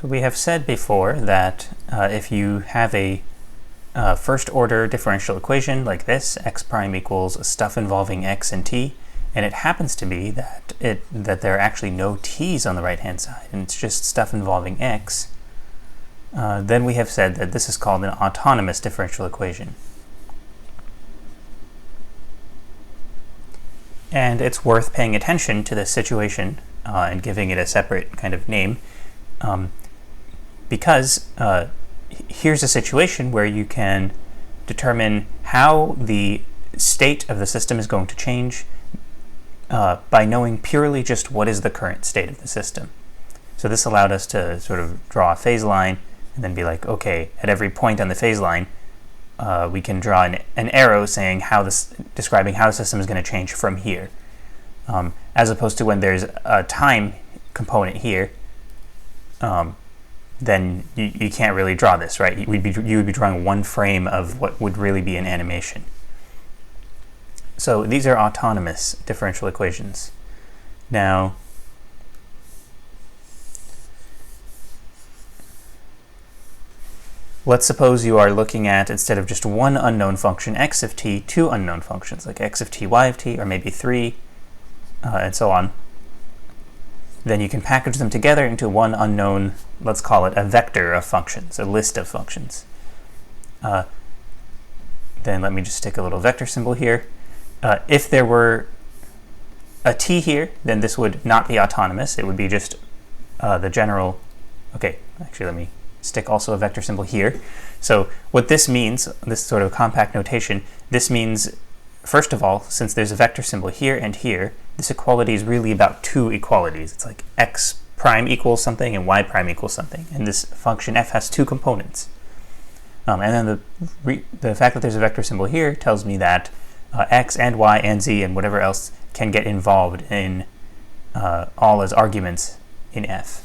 So we have said before that if you have a first-order differential equation like this, x prime equals stuff involving x and t, and it happens to be that there are actually no t's on the right-hand side, and it's just stuff involving x, then we have said that this is called an autonomous differential equation. And it's worth paying attention to this situation and giving it a separate kind of name, because here's a situation where you can determine how the state of the system is going to change by knowing purely just what is the current state of the system. So this allowed us to sort of draw a phase line and then be like, okay, at every point on the phase line, we can draw an arrow saying describing how the system is going to change from here, as opposed to when there's a time component here. Then you can't really draw this, right? You would be drawing one frame of what would really be an animation. So these are autonomous differential equations. Now, let's suppose you are looking at, instead of just one unknown function, x of t, two unknown functions, like x of t, y of t, or maybe three, and so on. Then you can package them together into one unknown, let's call it a vector of functions, a list of functions. Then let me just stick a little vector symbol here. If there were a t here, then this would not be autonomous. It would be just the general. Okay, actually let me stick also a vector symbol here. So what this means, this sort of compact notation, this means, first of all, since there's a vector symbol here and here, this equality is really about two equalities. It's like x prime equals something and y prime equals something. And this function f has two components. And then the fact that there's a vector symbol here tells me that x and y and z and whatever else can get involved in all as arguments in f.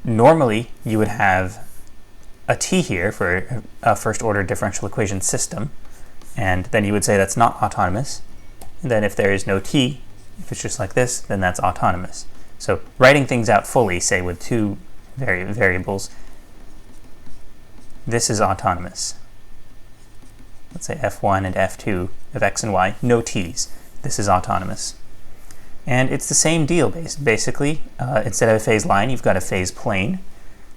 Normally, you would have a t here for a first-order differential equation system, and then you would say that's not autonomous. And then if there is no t, if it's just like this, then that's autonomous. So writing things out fully, say with two variables, this is autonomous. Let's say f1 and f2 of x and y, no t's. This is autonomous. And it's the same deal, basically. Instead of a phase line, you've got a phase plane.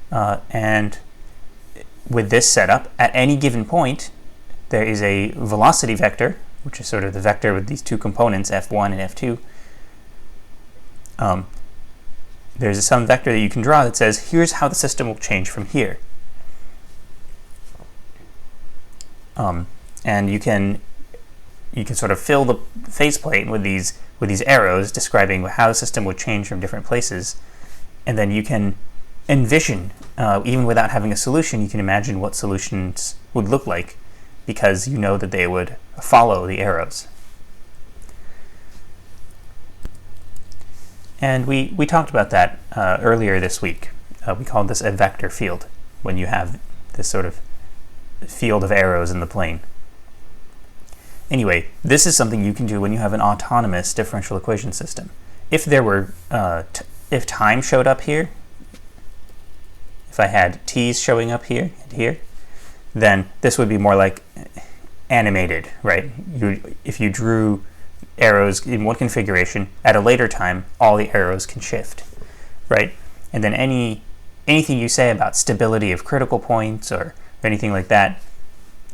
And with this setup, at any given point, there is a velocity vector, which is sort of the vector with these two components, f1 and f2. There's some vector that you can draw that says, here's how the system will change from here. And you can sort of fill the phase plane with these arrows describing how the system would change from different places. And then you can envision, even without having a solution, you can imagine what solutions would look like, because you know that they would follow the arrows. And we talked about that earlier this week. We called this a vector field, when you have this sort of field of arrows in the plane. Anyway, this is something you can do when you have an autonomous differential equation system. If there were, if time showed up here, if I had t's showing up here and here, then this would be more like animated, right? If you drew arrows in one configuration, at a later time, all the arrows can shift, right? And then anything you say about stability of critical points or anything like that,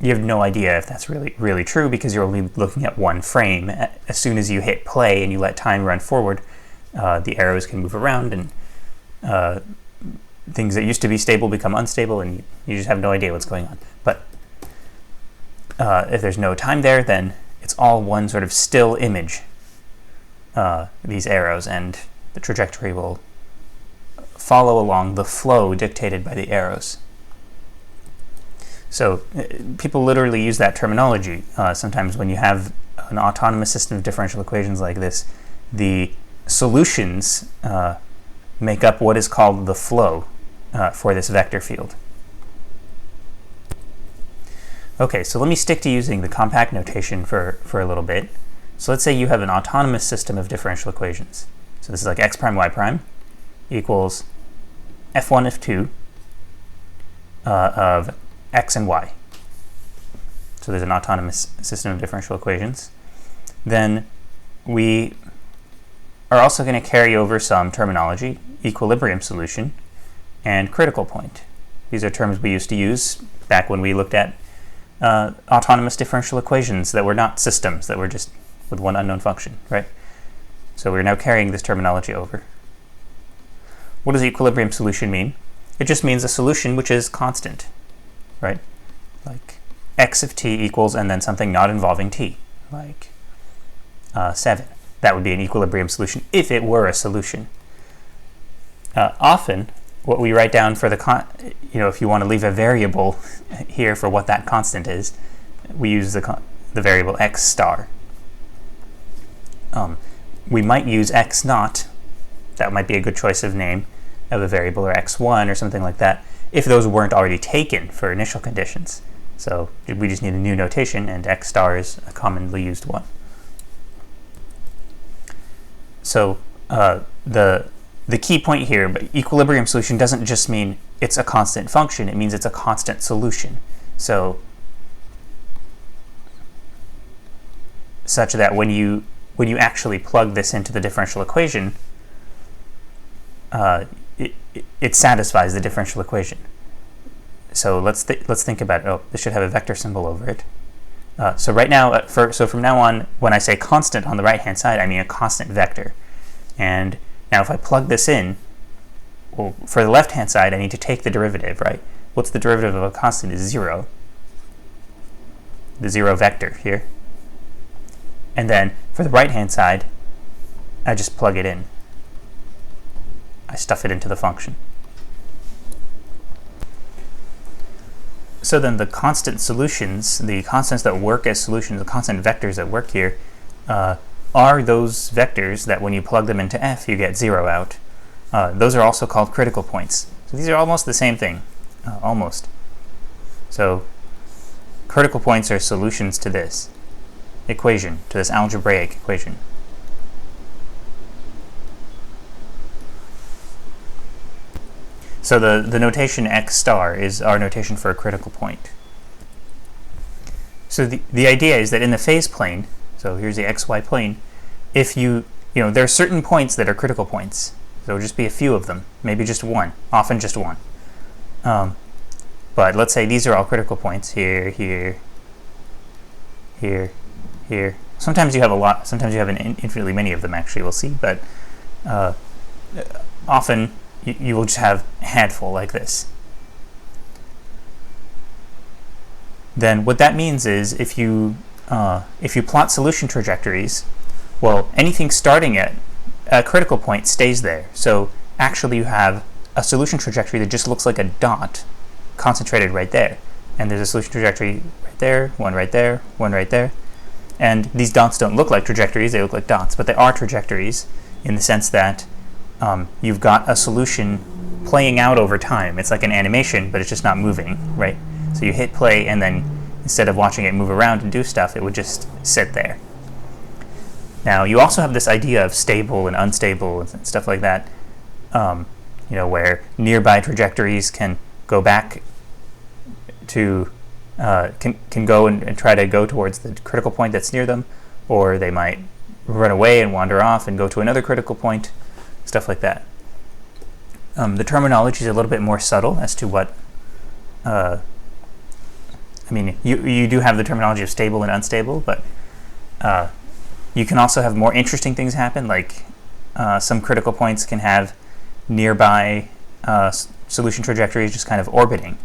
you have no idea if that's really true, because you're only looking at one frame. As soon as you hit play and you let time run forward, the arrows can move around, and things that used to be stable become unstable, and you just have no idea what's going on. But if there's no time there, then it's all one sort of still image, these arrows, and the trajectory will follow along the flow dictated by the arrows. So people literally use that terminology. Sometimes when you have an autonomous system of differential equations like this, the solutions make up what is called the flow for this vector field. Okay, so let me stick to using the compact notation for a little bit. So let's say you have an autonomous system of differential equations. So this is like x prime y prime equals f1, f2 of x and y. So there's an autonomous system of differential equations. Then we are also going to carry over some terminology, equilibrium solution and critical point. These are terms we used to use back when we looked at autonomous differential equations that were not systems, that were just with one unknown function, right? So we're now carrying this terminology over. What does equilibrium solution mean? It just means a solution which is constant, right? Like x of t equals and then something not involving t, like 7. That would be an equilibrium solution if it were a solution. Often, what we write down for the if you want to leave a variable here for what that constant is, we use the variable x star. We might use x naught. That might be a good choice of name of a variable, or x1 or something like that, if those weren't already taken for initial conditions. So we just need a new notation, and x star is a commonly used one. So the key point here, but equilibrium solution doesn't just mean it's a constant function, it means it's a constant solution. So such that when you actually plug this into the differential equation, it satisfies the differential equation. So let's think about it. Oh, this should have a vector symbol over it. So right now, so from now on, when I say constant on the right-hand side, I mean a constant vector. And now if I plug this in, well, for the left-hand side, I need to take the derivative, right? What's the derivative of a constant is 0. The 0 vector here. And then for the right-hand side, I just plug it in. I stuff it into the function. So then the constant solutions, the constants that work as solutions, the constant vectors that work here, are those vectors that when you plug them into f, you get 0 out. Those are also called critical points. So these are almost the same thing, almost. So critical points are solutions to this equation, to this algebraic equation. So the notation x star is our notation for a critical point. So the idea is that in the phase plane, so here's the xy plane, if there are certain points that are critical points. There will just be a few of them, maybe just one, often just one. But let's say these are all critical points, here, here, here, here. Sometimes you have a lot, sometimes you have infinitely many of them, actually, we'll see, but often you will just have a handful like this. Then what that means is if you plot solution trajectories, well, anything starting at a critical point stays there. So actually you have a solution trajectory that just looks like a dot concentrated right there. And there's a solution trajectory right there, one right there, one right there. And these dots don't look like trajectories, they look like dots, but they are trajectories in the sense that you've got a solution playing out over time. It's like an animation, but it's just not moving, right? So you hit play, and then instead of watching it move around and do stuff, it would just sit there. Now, you also have this idea of stable and unstable and stuff like that, where nearby trajectories can go back to, can go and try to go towards the critical point that's near them, or they might run away and wander off and go to another critical point, stuff like that. The terminology is a little bit more subtle as to what, you do have the terminology of stable and unstable, but you can also have more interesting things happen, like some critical points can have nearby solution trajectories just kind of orbiting,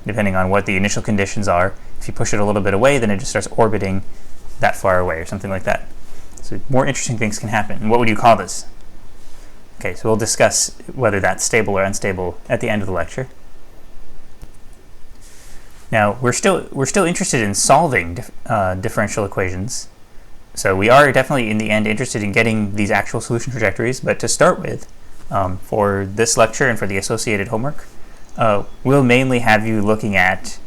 depending on what the initial conditions are. If you push it a little bit away, then it just starts orbiting that far away or something like that. So more interesting things can happen. And what would you call this? Okay, so we'll discuss whether that's stable or unstable at the end of the lecture. Now, we're still interested in solving differential equations. So we are definitely in the end interested in getting these actual solution trajectories, but to start with, for this lecture and for the associated homework, we'll mainly have you looking at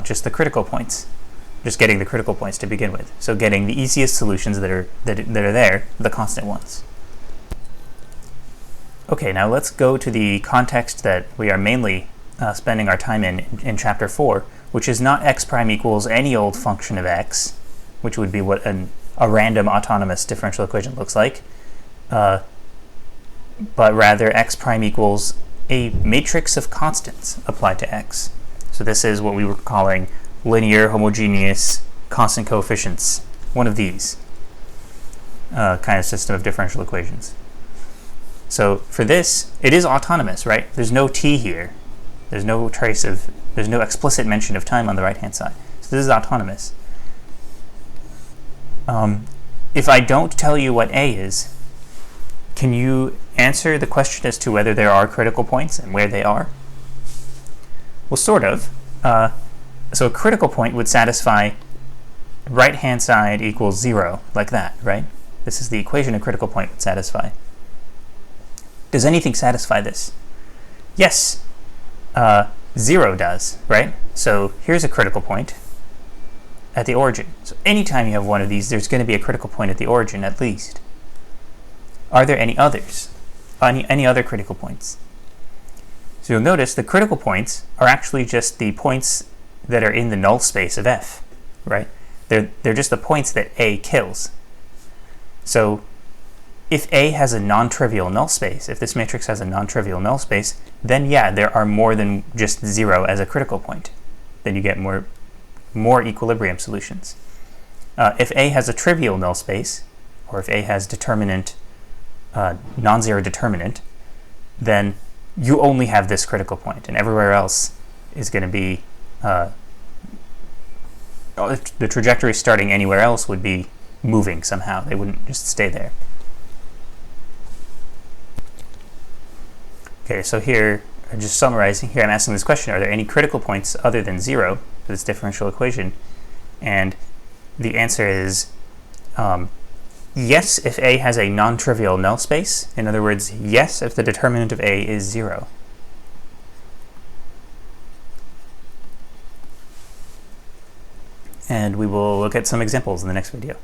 just the critical points, just getting the critical points to begin with. So getting the easiest solutions that are there, the constant ones. Okay, now let's go to the context that we are mainly spending our time in Chapter 4, which is not x prime equals any old function of x, which would be what a random autonomous differential equation looks like, but rather x prime equals a matrix of constants applied to x. So this is what we were calling linear, homogeneous, constant coefficients, one of these kind of system of differential equations. So for this, it is autonomous, right? There's no t here. There's no explicit mention of time on the right-hand side. So this is autonomous. If I don't tell you what A is, can you answer the question as to whether there are critical points and where they are? Well, sort of. So a critical point would satisfy right-hand side equals 0, like that, right? This is the equation a critical point would satisfy. Does anything satisfy this? Yes, 0 does, right? So here's a critical point at the origin. So anytime you have one of these, there's going to be a critical point at the origin, at least. Are there any others? Any other critical points? So you'll notice the critical points are actually just the points that are in the null space of F, right? They're just the points that A kills. So if A has a non-trivial null space, if this matrix has a non-trivial null space, then yeah, there are more than just 0 as a critical point. Then you get more equilibrium solutions. If A has a trivial null space, or if A has determinant, non-zero determinant, then you only have this critical point, and everywhere else is going to be the trajectory starting anywhere else would be moving somehow. They wouldn't just stay there. Okay, so here, just summarizing, here I'm asking this question, are there any critical points other than 0 for this differential equation? And the answer is yes, if A has a non-trivial null space. In other words, yes, if the determinant of A is 0. And we will look at some examples in the next video.